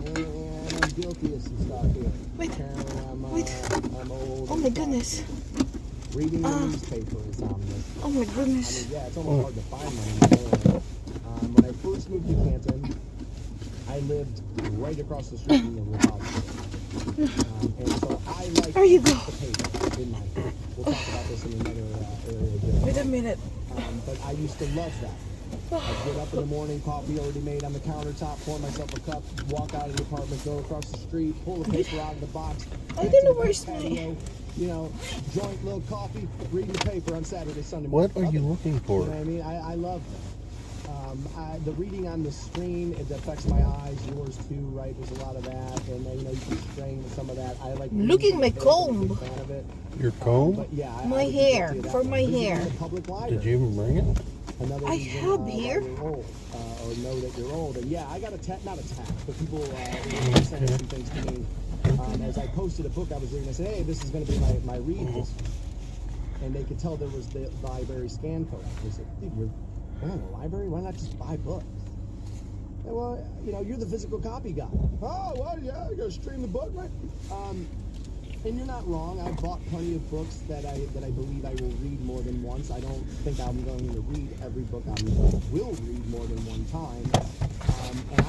And I'm guilty of some stuff here. Wait. Apparently I'm old. Oh my goodness. Reading the newspaper is ominous. Oh my goodness. I mean, yeah, it's almost hard to find one anymore. When I first moved to Canton, I lived right across the street from the repository. And so I like There you go. the paper, didn't I? We'll talk about this in another area. Wait a minute. But I used to love that. I'd get up in the morning, coffee already made on the countertop, pour myself a cup, walk out of the apartment, go across the street, pull the paper out of the box. I don't know where's my... You know, joint, little coffee, reading the paper on Saturday, Sunday What morning. are you looking for? You know what I mean? I love that. The reading on the screen, it affects my eyes. Yours too, right? There's a lot of that, and you know you can strain with some of that. I like looking at my comb. Big fan of it. Your comb? But yeah, My hair, for my hair. Did you even bring it? I have here. Old, or know that you're old, and yeah, I got not attacked, but people sent some things to me. As I posted a book I was reading, I said, hey, this is going to be my read this week. And they could tell there was the library scan code. They said, dude, you're in the library? Why not just buy books? And, well, you know, you're the physical copy guy. Oh, well, yeah, you got to stream the book, right? And you're not wrong. I've bought plenty of books that I believe I will read more than once. I don't think I'm going to read every book I will read more than one time. And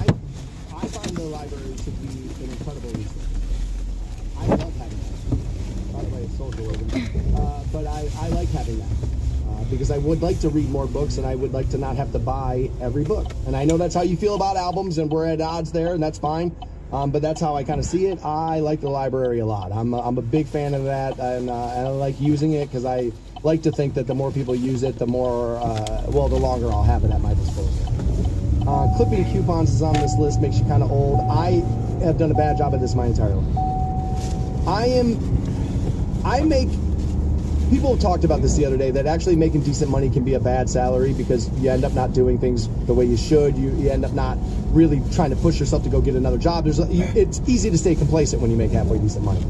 I find the library to be an incredible resource. I love having that. By the way, it's socialism. But I like having that. Because I would like to read more books, and I would like to not have to buy every book. And I know that's how you feel about albums, and we're at odds there, and that's fine. But that's how I kind of see it. I like the library a lot. I'm a big fan of that, and I like using it because I like to think that the more people use it, the more, the longer I'll have it at my disposal. Clipping coupons is on this list, makes you kind of old. I have done a bad job of this my entire life. People have talked about this the other day, that actually making decent money can be a bad salary because you end up not doing things the way you should. You end up not really trying to push yourself to go get another job. It's easy to stay complacent when you make halfway decent money.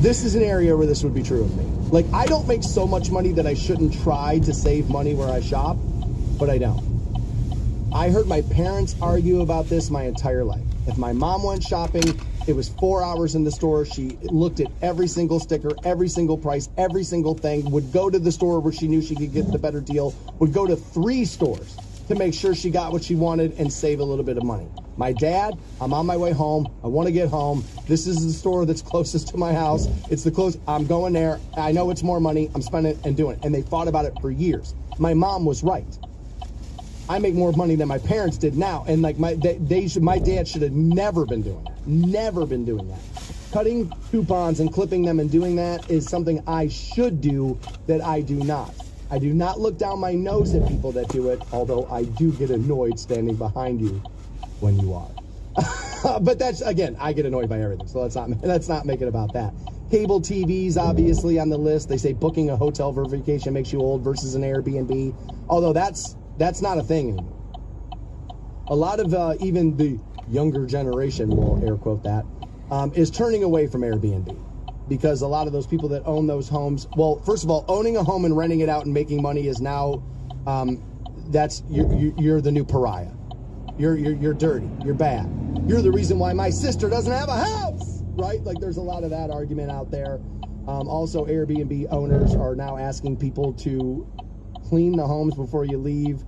This is an area where this would be true of me. Like, I don't make so much money that I shouldn't try to save money where I shop, but I don't. I heard my parents argue about this my entire life. If my mom went shopping, it was 4 hours in the store. She looked at every single sticker, every single price, every single thing, would go to the store where she knew she could get the better deal, would go to 3 stores to make sure she got what she wanted and save a little bit of money. My dad, I'm on my way home. I want to get home. This is the store that's closest to my house. It's the close. I'm going there. I know it's more money. I'm spending it and doing it. And they fought about it for years. My mom was right. I make more money than my parents did now, and like my dad should have never been doing that. Never been doing that. Cutting coupons and clipping them and doing that is something I should do that I do not. I do not look down my nose at people that do it, although I do get annoyed standing behind you when you are. But that's, again, I get annoyed by everything, so let's not make it about that. Cable TV's obviously on the list. They say booking a hotel for vacation makes you old versus an Airbnb, although that's not a thing anymore. A lot of even the younger generation, we'll air quote that, is turning away from Airbnb because a lot of those people that own those homes, well, first of all, owning a home and renting it out and making money is now, you're the new pariah. You're dirty. You're bad. You're the reason why my sister doesn't have a house, right? Like, there's a lot of that argument out there. Also, Airbnb owners are now asking people to clean the homes before you leave,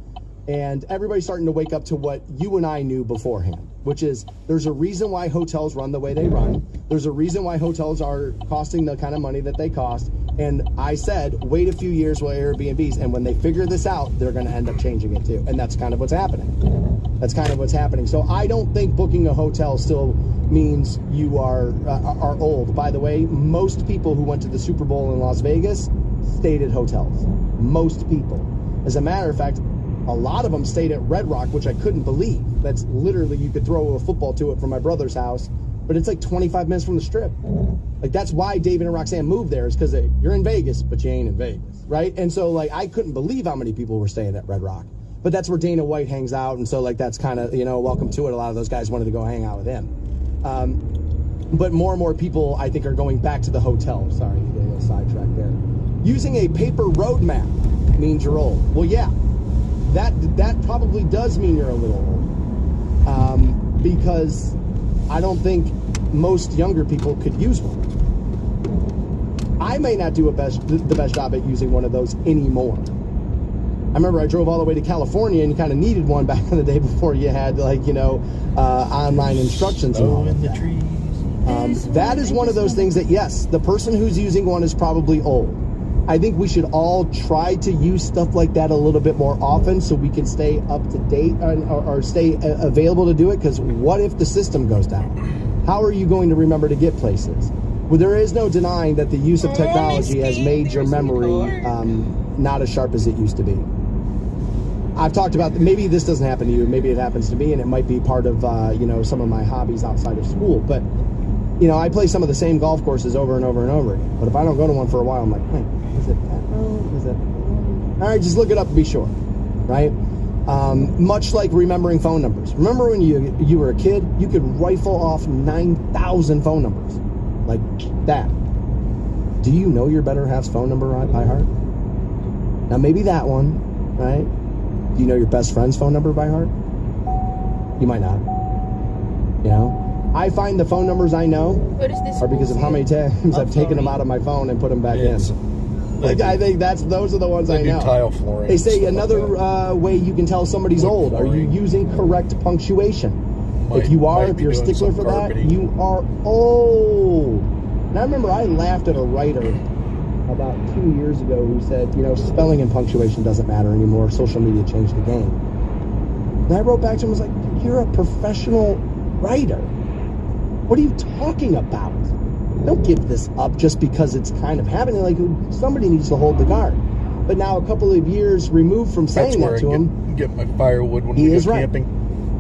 and everybody's starting to wake up to what you and I knew beforehand, which is there's a reason why hotels run the way they run. There's a reason why hotels are costing the kind of money that they cost, and I said wait a few years with Airbnbs, and when they figure this out, they're going to end up changing it too, and that's kind of what's happening. So I don't think booking a hotel still means you are old. By the way, most people who went to the Super Bowl in Las Vegas stayed at hotels. Most people. As a matter of fact, a lot of them stayed at Red Rock, which I couldn't believe. That's literally, you could throw a football to it from my brother's house, but it's like 25 minutes from the Strip. Like, that's why David and Roxanne moved there, is because you're in Vegas, but you ain't in Vegas, right? And so, like, I couldn't believe how many people were staying at Red Rock. But that's where Dana White hangs out, and so, like, that's kind of, welcome to it. A lot of those guys wanted to go hang out with him. But more and more people, I think, are going back to the hotel. Sorry, you get a little sidetrack there. Using a paper roadmap means you're old. Well, yeah, that probably does mean you're a little old. Because I don't think most younger people could use one. I may not do the best job at using one of those anymore. I remember I drove all the way to California and you kind of needed one back in the day before you had, like, online instructions and all of that. That is one of those things that, yes, the person who's using one is probably old. I think we should all try to use stuff like that a little bit more often so we can stay up to date or stay available to do it, because what if the system goes down? How are you going to remember to get places? Well, there is no denying that the use of technology has made your memory not as sharp as it used to be. I've talked about, maybe this doesn't happen to you, maybe it happens to me, and it might be part of, some of my hobbies outside of school, but, I play some of the same golf courses over and over and over again, but if I don't go to one for a while, I'm like, hey, is it that road? Is it? All right, just look it up to be sure, right? Much like remembering phone numbers. Remember when you were a kid, you could rifle off 9,000 phone numbers, like that. Do you know your better half's phone number by heart? Now, maybe that one, right? Do you know your best friend's phone number by heart? You might not. I find the phone numbers I know are because of how many times I've taken them out of my phone and put them back in. I think those are the ones I know. Tile flooring. They say another way you can tell somebody's old. Are you using correct punctuation? If you are, if you're a stickler for that, you are old. And I remember I laughed at a writer about 2 years ago who said, spelling and punctuation doesn't matter anymore. Social media changed the game. And I wrote back to him and was like, you're a professional writer. What are you talking about? Don't give this up just because it's kind of happening. Like, somebody needs to hold the guard. But now, a couple of years removed from saying that to him, get my firewood when he we is go right. camping.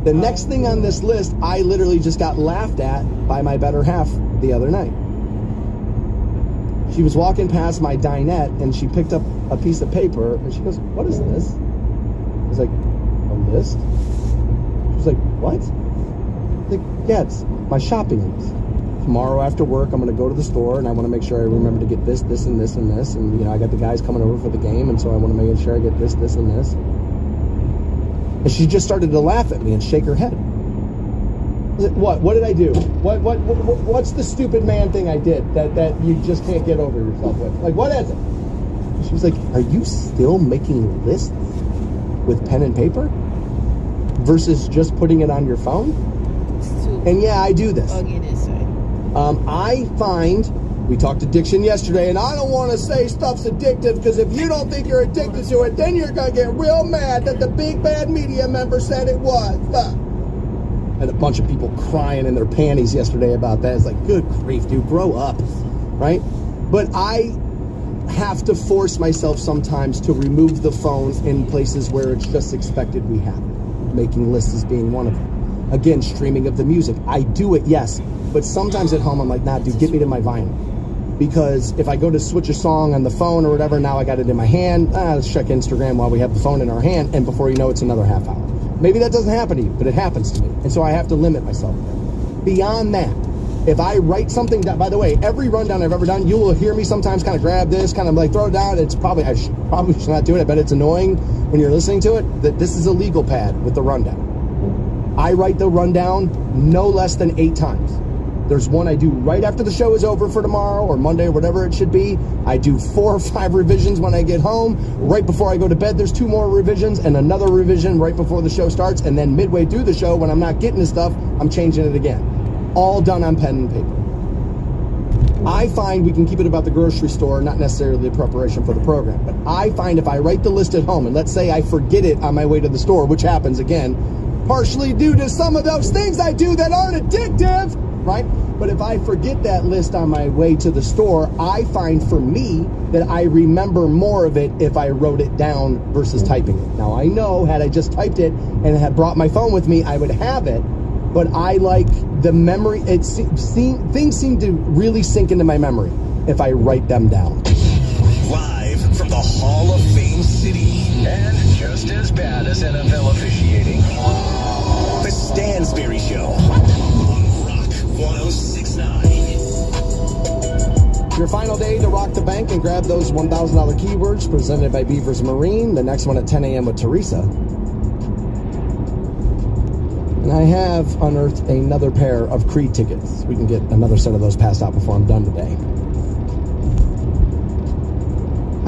The next thing on this list, I literally just got laughed at by my better half the other night. She was walking past my dinette and she picked up a piece of paper and she goes, "What is this?" I was like, "A list?" She was like, "What?" I was like, "Yeah, it's my shopping list. Tomorrow after work, I'm going to go to the store and I want to make sure I remember to get this, this, and this, and this. And, I got the guys coming over for the game, and so I want to make sure I get this, this, and this." And she just started to laugh at me and shake her head. I said, What did I do? What's the stupid man thing I did that you just can't get over yourself with? Like, what is it? She was like, "Are you still making lists with pen and paper versus just putting it on your phone?" And yeah, I do this. I find, we talked addiction yesterday, and I don't want to say stuff's addictive, because if you don't think you're addicted to it, then you're going to get real mad that the big bad media member said it was. And a bunch of people crying in their panties yesterday about that. It's like, good grief, dude, grow up, right? But I have to force myself sometimes to remove the phone in places where it's just expected we have it. Making lists is being one of them. Again, streaming of the music. I do it, yes. But sometimes at home, I'm like, nah, dude, get me to my vinyl. Because if I go to switch a song on the phone or whatever, now I got it in my hand. Let's check Instagram while we have the phone in our hand. And before you know, it's another half hour. Maybe that doesn't happen to you, but it happens to me. And so I have to limit myself there. Beyond that, if I write something down, by the way, every rundown I've ever done, you will hear me sometimes kind of grab this, kind of like throw it down. It's probably, I probably should not do it. I bet it's annoying when you're listening to it, that this is a legal pad with the rundown. I write the rundown no less than 8 times. There's one I do right after the show is over for tomorrow or Monday or whatever it should be. I do 4 or 5 revisions when I get home. Right before I go to bed, there's 2 more revisions and another revision right before the show starts. And then midway through the show, when I'm not getting the stuff, I'm changing it again. All done on pen and paper. I find we can keep it about the grocery store, not necessarily the preparation for the program. But I find if I write the list at home, and let's say I forget it on my way to the store, which happens again, partially due to some of those things I do that aren't addictive, right? But if I forget that list on my way to the store, I find for me that I remember more of it if I wrote it down versus typing it. Now, I know had I just typed it and had brought my phone with me, I would have it, but I like the memory. Things seem to really sink into my memory if I write them down. Live from the Hall of Fame City, and just as bad as NFL officiating, the Stansberry Show on Rock 106.9. Your final day to rock the bank and grab those $1,000 keywords presented by Beavers Marine. The next one at 10 a.m. with Teresa. And I have unearthed another pair of Creed tickets. We can get another set of those passed out before I'm done today.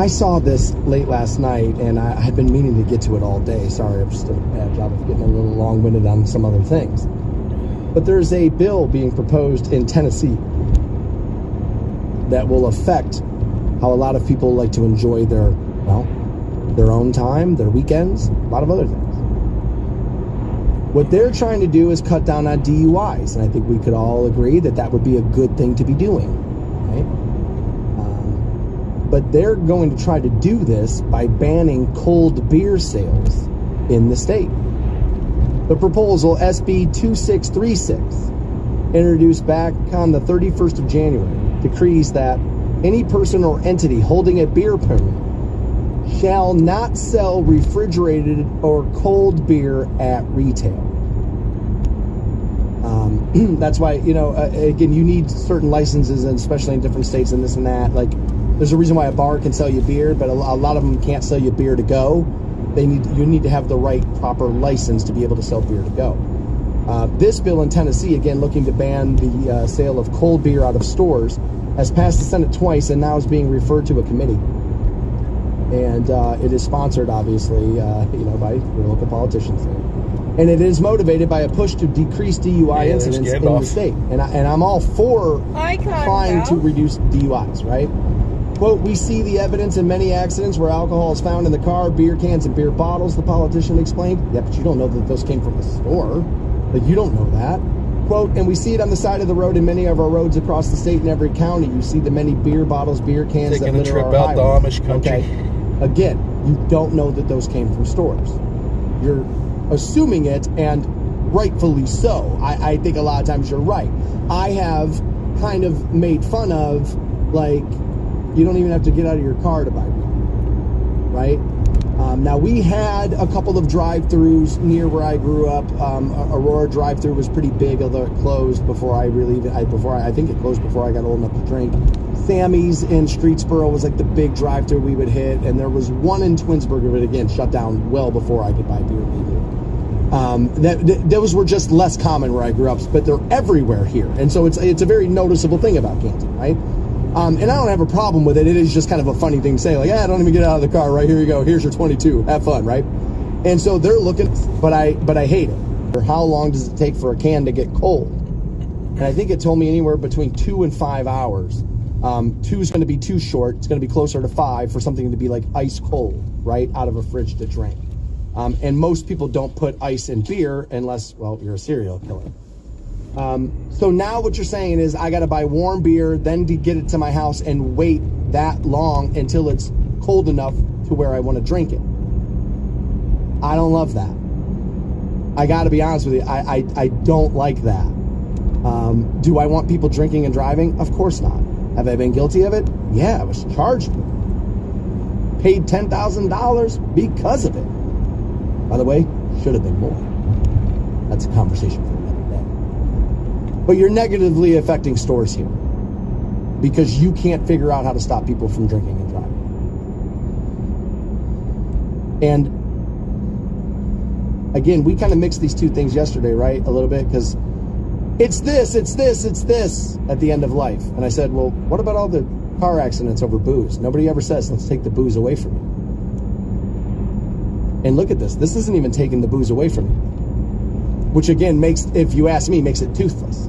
I saw this late last night, and I had been meaning to get to it all day. Sorry, I've just done a bad job of getting a little long-winded on some other things. But there's a bill being proposed in Tennessee that will affect how a lot of people like to enjoy their, well, their own time, their weekends, a lot of other things. What they're trying to do is cut down on DUIs, and I think we could all agree that that would be a good thing to be doing, right? But they're going to try to do this by banning cold beer sales in the state. The proposal, SB 2636, introduced back on the 31st of January, decrees that any person or entity holding a beer permit shall not sell refrigerated or cold beer at retail. That's why, you know, again, you need certain licenses, and especially in different states and this and that. Like, there's a reason why a bar can sell you beer, but a lot of them can't sell you beer to go. You need to have the right proper license to be able to sell beer to go. This bill in Tennessee, again, looking to ban the sale of cold beer out of stores, has passed the Senate twice and now is being referred to a committee. And it is sponsored, obviously, by your local politicians. And it is motivated by a push to decrease DUI incidents in the state. And I'm all for trying to reduce DUIs, right? Quote, we see the evidence in many accidents where alcohol is found in the car, beer cans and beer bottles, the politician explained. Yeah, but you don't know that those came from the store. Like, you don't know that. Quote, and we see it on the side of the road in many of our roads across the state and every county. You see the many beer bottles, beer cans that litter our highways. Taking a trip out the Amish country. Okay. Again, you don't know that those came from stores. You're assuming it, and rightfully so. I think a lot of times you're right. I have kind of made fun of, like, you don't even have to get out of your car to buy beer, right? Now, we had a couple of drive-thrus near where I grew up. Aurora drive-thru was pretty big, although it closed before I think it closed before I got old enough to drink. Sammy's in Streetsboro was like the big drive-thru we would hit, and there was one in Twinsburg, but again, shut down well before I could buy beer legally. Those were just less common where I grew up, but they're everywhere here, and so it's a very noticeable thing about Canton, right? And I don't have a problem with it. It is just kind of a funny thing to say, like, don't even get out of the car, right? Here you go. Here's your 22. Have fun, right? And so they're looking, but I hate it. Or how long does it take for a can to get cold? And I think it told me anywhere between 2 and 5 hours. 2 is going to be too short. It's going to be closer to 5 for something to be like ice cold, right, out of a fridge to drink. And most people don't put ice in beer unless, well, you're a serial killer. So now what you're saying is I got to buy warm beer, then to get it to my house and wait that long until it's cold enough to where I want to drink it. I don't love that. I got to be honest with you. I don't like that. Do I want people drinking and driving? Of course not. Have I been guilty of it? Yeah, I was charged with it. Paid $10,000 because of it. By the way, should have been more. That's a conversation for another day. But you're negatively affecting stores here because you can't figure out how to stop people from drinking and driving. And again, we kind of mixed these two things yesterday, right? A little bit, because it's this at the end of life. And I said, well, what about all the car accidents over booze? Nobody ever says, let's take the booze away from you. And look at this. This isn't even taking the booze away from you. Which again makes, if you ask me, makes it toothless.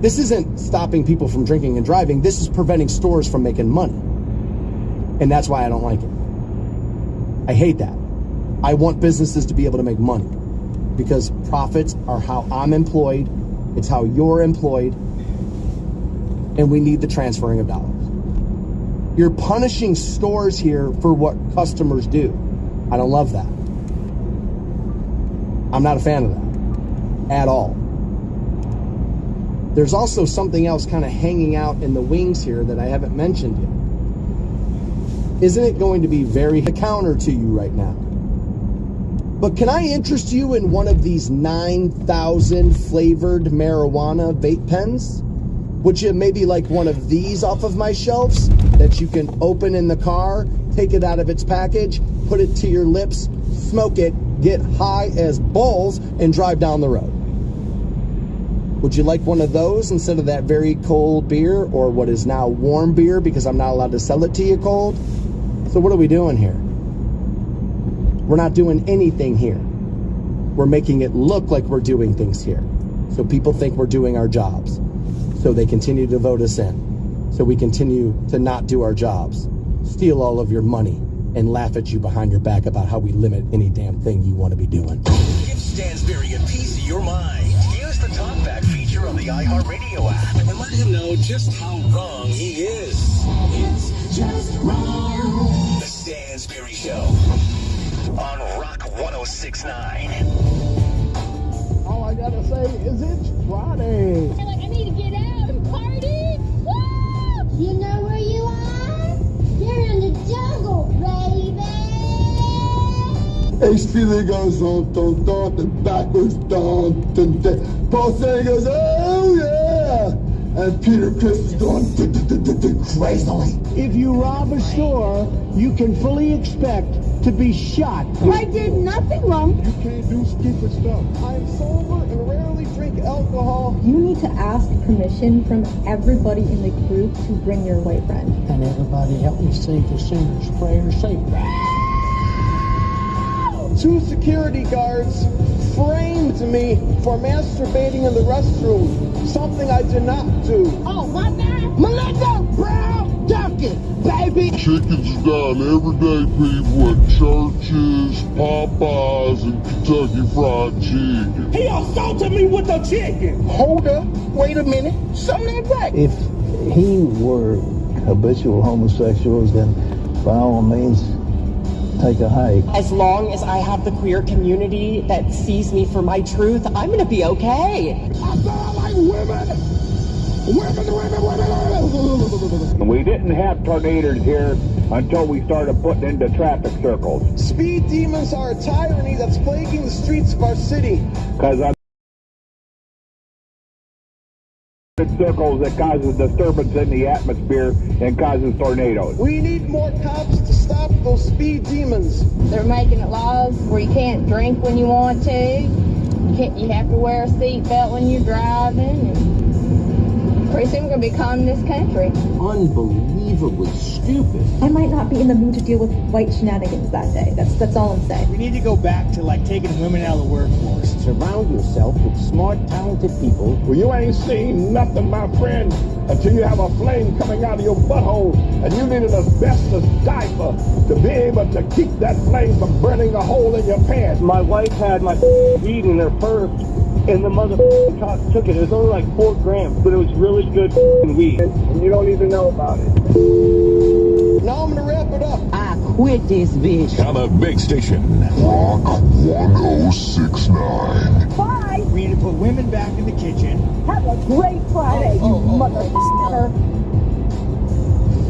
This isn't stopping people from drinking and driving. This is preventing stores from making money. And that's why I don't like it. I hate that. I want businesses to be able to make money. Because profits are how I'm employed. It's how you're employed. And we need the transferring of dollars. You're punishing stores here for what customers do. I don't love that. I'm not a fan of that at all. There's also something else kind of hanging out in the wings here that I haven't mentioned yet. Isn't it going to be very counter to you right now? But can I interest you in one of these 9,000 flavored marijuana vape pens? Would you maybe like one of these off of my shelves that you can open in the car, take it out of its package, put it to your lips, smoke it, get high as balls and drive down the road. Would you like one of those instead of that very cold beer, or what is now warm beer because I'm not allowed to sell it to you cold? So what are we doing here? We're not doing anything here. We're making it look like we're doing things here. So people think we're doing our jobs. So they continue to vote us in. So we continue to not do our jobs, steal all of your money, and laugh at you behind your back about how we limit any damn thing you want to be doing. Give Stansberry a piece of your mind. Use the talkback feature on the iHeartRadio app and let him know just how wrong he is. It's just wrong. The Stansberry Show on Rock 106.9. All I gotta say is it's Friday. I need to get out and party. Woo! You know where you are? You're in the jungle, baby. Ace Feeling goes on, and backwards, Paul Stanley goes, oh yeah! And Peter Chris is going, crazily. If you rob a store, you can fully expect to be shot. I did nothing wrong. You can't do stupid stuff. I'm sober and rarely drink alcohol. You need to ask permission from everybody in the group to bring your white friend. And everybody help me say the sinner's prayer safely. 2 security guards framed me for masturbating in the restroom, something I did not do. Oh, my bad. Melinda Brown Ducket, baby! Chickens down every day, people at churches, Popeyes, and Kentucky Fried Chicken. He assaulted me with a chicken! Hold up, wait a minute, something ain't right. If he were habitual homosexuals, then by all means, take a hike. As long as I have the queer community that sees me for my truth, I'm going to be okay. I sound like women! Women! We didn't have tornadoes here until we started putting into traffic circles. Speed demons are a tyranny that's plaguing the streets of our city. Because I'm circles that causes disturbance in the atmosphere and causes tornadoes. We need more cops to stop those speed demons. They're making it laws where you can't drink when you want to. You have to wear a seatbelt when you're driving. And pretty soon we're going to be calling this country. Unbelievably stupid. I might not be in the mood to deal with white shenanigans that day. That's all I'm saying. We need to go back to taking women out of the workforce. Surround yourself with smart, talented people. Well, you ain't seen nothing, my friend, until you have a flame coming out of your butthole, and you need an asbestos diaper to be able to keep that flame from burning a hole in your pants. My wife had my weed in her purse, and the mother took it. It was only like 4 grams, but it was really good weed. And you don't even know about it. Now I'm gonna wrap it up. I quit this bitch. On a big station. Rock 1069. Bye. We need to put women back in the kitchen. Have a great Friday, you motherfucker.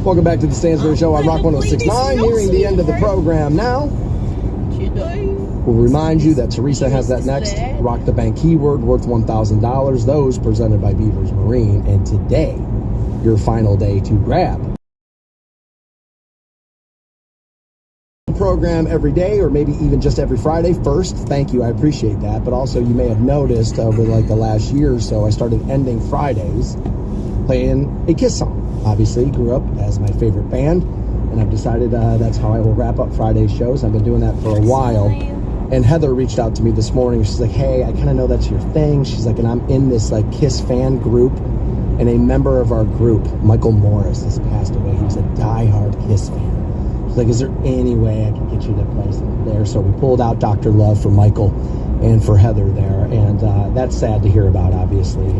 Welcome back to the Stansberry Show on Rock 106.9. Nearing the end of the program now. We'll remind you that Teresa has that next Rock the Bank keyword worth $1,000. Those presented by Beavers Marine. And today, your final day to grab. Program every day, or maybe even just every Friday. First, thank you, I appreciate that. But also, you may have noticed over the last year or so, I started ending Fridays playing a Kiss song. Obviously, grew up as my favorite band, and I've decided that's how I will wrap up Friday shows. I've been doing that for a while. And Heather reached out to me this morning. She's like, hey, I kind of know that's your thing. She's like, and I'm in this Kiss fan group, and a member of our group, Michael Morris, has passed away. He was a diehard Kiss fan. She's like, is there any way I can get you to play something there? So we pulled out Dr. Love for Michael and for Heather there, and that's sad to hear about, obviously.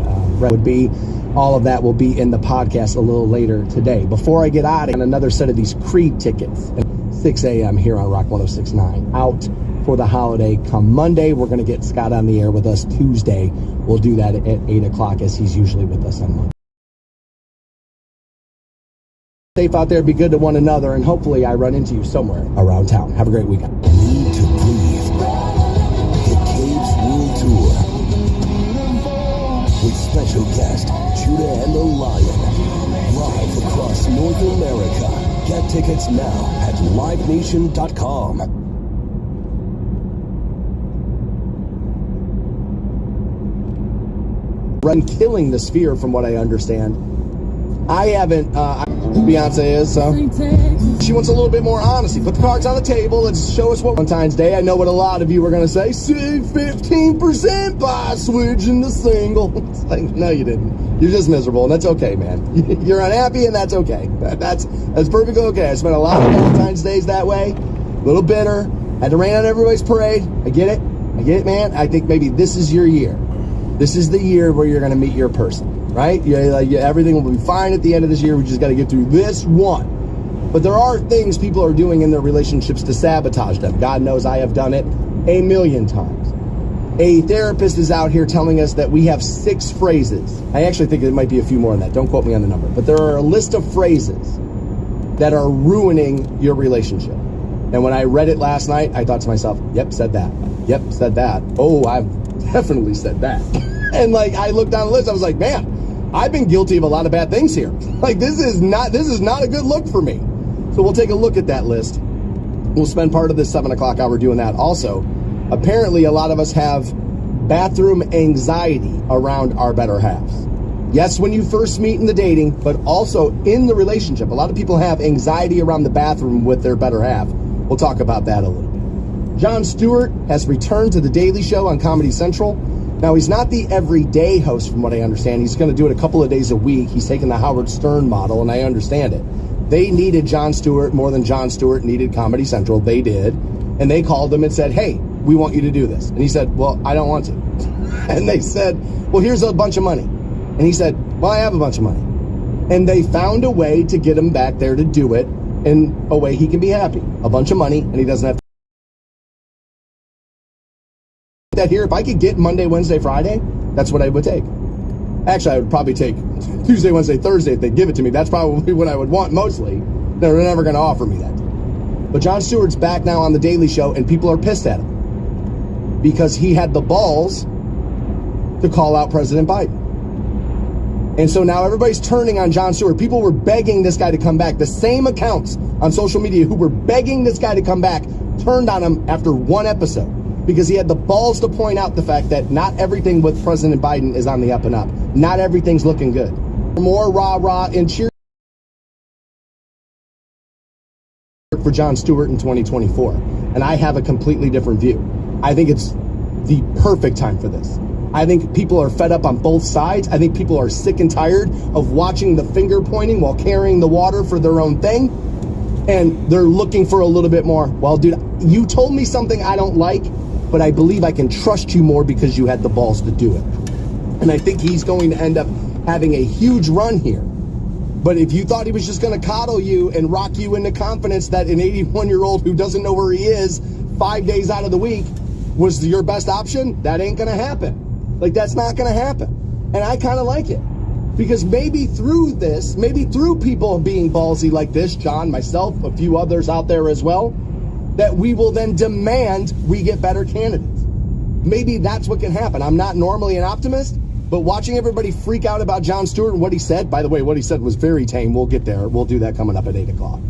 All of that will be in the podcast a little later today. Before I get out, and another set of these Creed tickets at 6 a.m. here on Rock 106.9 out for the holiday. Come Monday, we're going to get Scott on the air with us. Tuesday, we'll do that at 8 o'clock as he's usually with us on Monday. Safe out there, be good to one another, and hopefully I run into you somewhere around town. Have a great weekend. Need to breathe. The Caves World Tour. With special guest Judah and the Lion. Live across North America. Get tickets now at livenation.com. killing the sphere from what I understand. I haven't, Beyonce is, so she wants a little bit more honesty. Put the cards on the table. Let's show us what Valentine's Day. I know what a lot of you are going to say. Save 15% by switching to single. It's like, no, you didn't. You're just miserable, and that's okay, man. You're unhappy, and that's okay. That's perfectly okay. I spent a lot of Valentine's Days that way. A little bitter. Had to rain on everybody's parade. I get it. I get it, man. I think maybe this is your year. This is the year where you're going to meet your person. Right? Everything will be fine at the end of this year. We just got to get through this one. But there are things people are doing in their relationships to sabotage them. God knows I have done it a million times. A therapist is out here telling us that we have 6 phrases. I actually think it might be a few more than that. Don't quote me on the number. But there are a list of phrases that are ruining your relationship. And when I read it last night, I thought to myself, yep, said that. Yep, said that. Oh, I've definitely said that. And like, I looked down the list, I was like, man, I've been guilty of a lot of bad things here. Like, this is not a good look for me. So we'll take a look at that list. We'll spend part of this 7 o'clock hour doing that. Also, apparently a lot of us have bathroom anxiety around our better halves. Yes, when you first meet in the dating, but also in the relationship. A lot of people have anxiety around the bathroom with their better half. We'll talk about that a little bit. Jon Stewart has returned to The Daily Show on Comedy Central. Now, he's not the everyday host, from what I understand. He's going to do it a couple of days a week. He's taking the Howard Stern model, and I understand it. They needed Jon Stewart more than Jon Stewart needed Comedy Central. They did. And they called him and said, hey, we want you to do this. And he said, well, I don't want to. And they said, well, here's a bunch of money. And he said, well, I have a bunch of money. And they found a way to get him back there to do it in a way he can be happy. A bunch of money, and he doesn't have to. That here, if I could get Monday, Wednesday, Friday, that's what I would take. Actually, I would probably take Tuesday, Wednesday, Thursday if they give it to me. That's probably what I would want mostly. They're never going to offer me that. But Jon Stewart's back now on The Daily Show, and people are pissed at him because he had the balls to call out President Biden. And so now everybody's turning on Jon Stewart. People were begging this guy to come back. The same accounts on social media who were begging this guy to come back turned on him after one episode, because he had the balls to point out the fact that not everything with President Biden is on the up and up. Not everything's looking good. More rah-rah and cheer for Jon Stewart in 2024. And I have a completely different view. I think it's the perfect time for this. I think people are fed up on both sides. I think people are sick and tired of watching the finger pointing while carrying the water for their own thing. And they're looking for a little bit more. Well, dude, you told me something I don't like, but I believe I can trust you more because you had the balls to do it. And I think he's going to end up having a huge run here. But if you thought he was just going to coddle you and rock you into confidence that an 81-year-old who doesn't know where he is 5 days out of the week was your best option, that ain't going to happen. Like, that's not going to happen. And I kind of like it. Because maybe through this, maybe through people being ballsy like this, John, myself, a few others out there as well, that we will then demand we get better candidates. Maybe that's what can happen. I'm not normally an optimist, but watching everybody freak out about Jon Stewart and what he said, by the way, what he said was very tame. We'll get there. We'll do that coming up at 8 o'clock.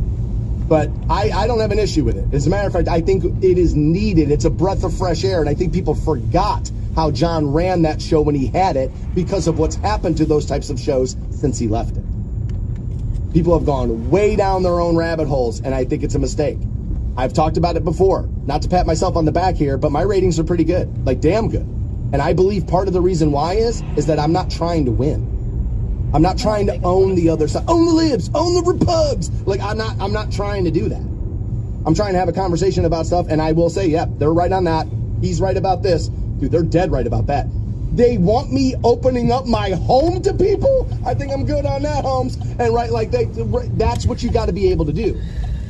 But I don't have an issue with it. As a matter of fact, I think it is needed. It's a breath of fresh air, and I think people forgot how John ran that show when he had it because of what's happened to those types of shows since he left it. People have gone way down their own rabbit holes, and I think it's a mistake. I've talked about it before. Not to pat myself on the back here, but my ratings are pretty good, like damn good. And I believe part of the reason why is that I'm not trying to win. I'm not trying to own the other side, own the libs, own the repugs. Like I'm not trying to do that. I'm trying to have a conversation about stuff, and I will say, yeah, they're right on that. He's right about this. Dude, they're dead right about that. They want me opening up my home to people? I think I'm good on that, Holmes. And right, like that's what you got to be able to do.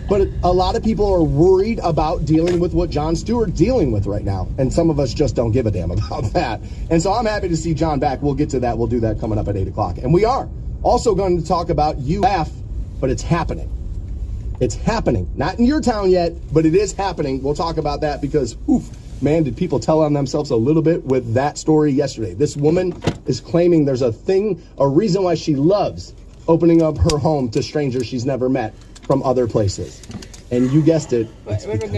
But a lot of people are worried about dealing with what Jon Stewart's dealing with right now. And some of us just don't give a damn about that. And so I'm happy to see John back. We'll get to that. We'll do that coming up at 8 o'clock. And we are also going to talk about UF, but it's happening. It's happening. Not in your town yet, but it is happening. We'll talk about that because, oof, man, did people tell on themselves a little bit with that story yesterday. This woman is claiming there's a reason why she loves opening up her home to strangers she's never met from other places. And you guessed it.